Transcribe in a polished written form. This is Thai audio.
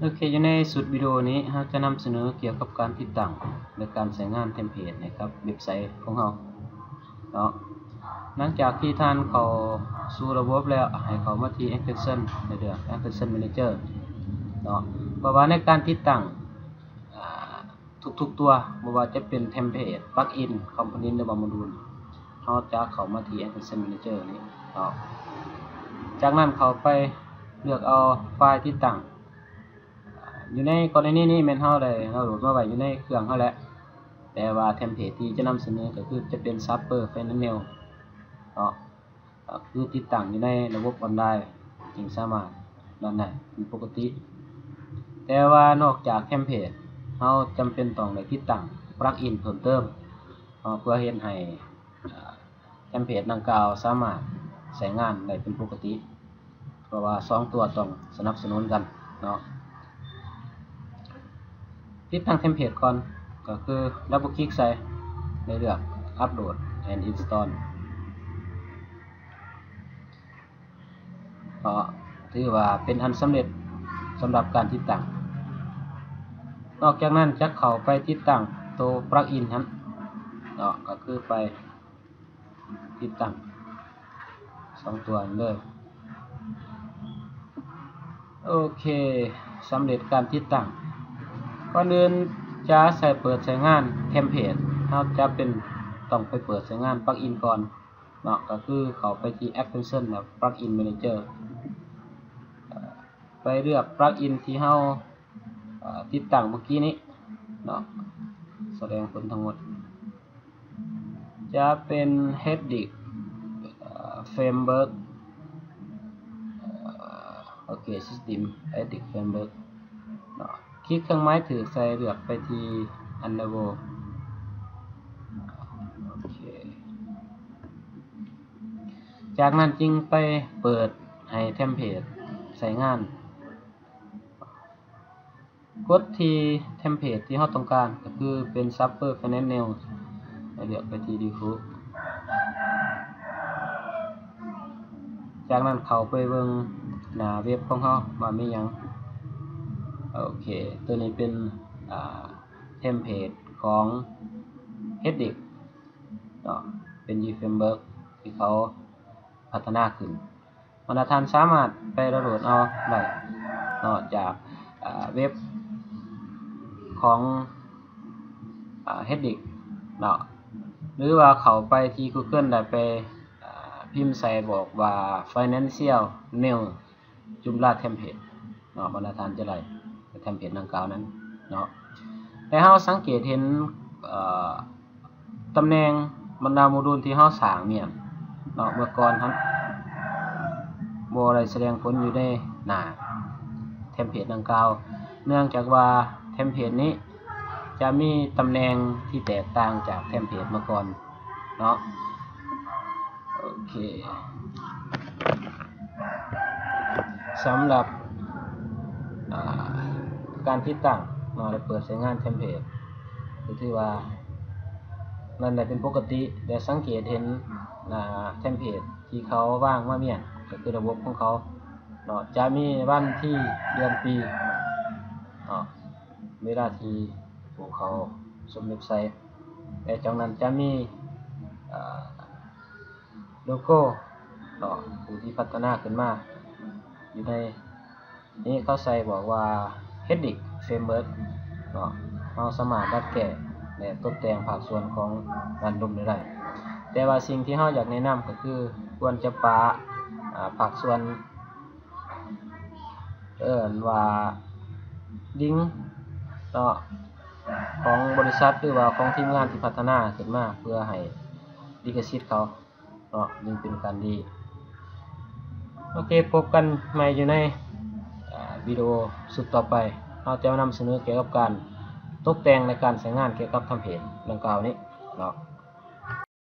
โอเคอยู่ในสุดวิดีโอนี้เราจะนำเสนอเกี่ยวกับการติดตั้งและการใช้งานเทมเพลตนะครับเว็บไซต์ของเราเนาะหลังจากที่ท่านเข้าสู่ระบบแล้วให้เข้ามาที่ Extension ในเดือน Extension Manager เนาะเพราะว่าในการติดตั้งทุกๆตัวไม่ว่าจะเป็นเทมเพลต Plugin Component หรือว่าโมดูลเราจะเข้ามาที่ Extension Manager นี้เนาะจากนั้นเข้าไปเลือกเอาไฟล์ติดตั้งอยู่ในกรณีนี้แม่นเราโหลดมาไว้อยู่ในเครื่องเราแล้วแต่ว่าเทมเพลตที่จะนำเสนอก็คือจะเป็น Super Final เนาะคือติดตั้งอยู่ในระบบออนไลน์จึงสามารถรันได้เป็นปกติแต่ว่านอกจากเทมเพลตเราจำเป็นต้องได้ติดตั้งปลั๊กอินเพิ่มเติมเพื่อเฮ็ดให้เทมเพลตดังกล่าวสามารถใช้งานได้เป็นปกติเพราะว่า2ตัวต้องสนับสนุนกันเนาะติดตั้งเทมเพลตก่อนก็คือดับเบิลคลิกใส่ในเลือก Upload and Install ก็ถือว่าเป็นอันสำเร็จสำหรับการติดตั้งนอกจากนั้นจะเข้าไปติดตั้งตัวปลั๊กอินนั้นเนาะก็คือไปติดตั้ง2ตัวเลยโอเคสำเร็จการติดตั้งก่อนอื่นจะเปิดใช้งานเทมเพลตเราจะต้องไปเปิดใช้งานปลั๊กอินก่อนเนาะก็คือเข้าไปที่ Extension แล้ว Plugin Manager ไปเลือกปลั๊กอินที่เราติดตั้งเมื่อกี้นี้เนาะแสดงผลทั้งหมดจะเป็น Heading Framework โอเค System Heading Framework เนาะคลิกเครื่องไม้ถือใส่เลือกไปที่ Enable โอเคจากนั้นจึงไปเปิดให้เทมเพลตใช้งานกดที่เทมเพลตที่เราต้องการก็คือเป็น Super Final เลือกไปที่ Default จากนั้นเข้าไปเบิ่งหน้าเว็บของเราว่ามีหยังโอเคตัวนี้เป็นเทมเพลตของ Heading เนาะเป็น Framework ที่เขาพัฒนาขึ้นท่านสามารถไปดาวน์โหลดเอาได้เนาะจากเว็บของHeading เนาะหรือว่าเข้าไปที่ Google ได้ไปพิมพ์ใส่บอกว่า Financial Nail Joomla Template เนาะท่านจะได้เทมเพลตดังกล่าวนั้นเนาะแต่เราสังเกตเห็นตำแหน่งบรรดาโมดูลที่เราสร้างเนี่ยเนาะเมื่อก่อนครับบ่ได้แสดงผลอยู่ในหน้าเทมเพลตดังกล่าวเนื่องจากว่าเทมเพลตนี้จะมีตำแหน่งที่แตกต่างจากเทมเพลตเมื่อก่อนเนาะโอเคสำหรับการติดตั้งเนาะและเปิดใช้งานเทมเพลตถือว่านั่นแหละเป็นปกติแต่สังเกตเห็นเทมเพลตที่เขาวางมาเนี่ยก็คือระบบของเขาเนาะจะมีวันที่เดือนปีเนาะเวลาที่พวกเขาสมเว็บไซต์แต่จากนั้นจะมีโลโก้เนาะผู้ที่พัฒนาขึ้นมาอยู่ในนี้เขาใส่บอกว่า Heading Framework เนาะเราสามารถดัดแก้และตกแต่งภาคส่วนของการดมได้แต่ว่าสิ่งที่เราอยากแนะนำก็คือควรจะปะภาคส่วนว่าลิงก์เนาะของบริษัทหรือว่าของทีมงานที่พัฒนาขึ้นมาเพื่อให้ลิขสิทธิ์เขาเนาะยิ่งเป็นการดีโอเคพบกันใหม่อยู่ในวิดีโอสุดต่อไปเราจะนำเสนอเกี่ยวกับการตกแต่งในการใช้งานเกี่ยวกับเทมเพลตดังกล่าวนี้เนาะ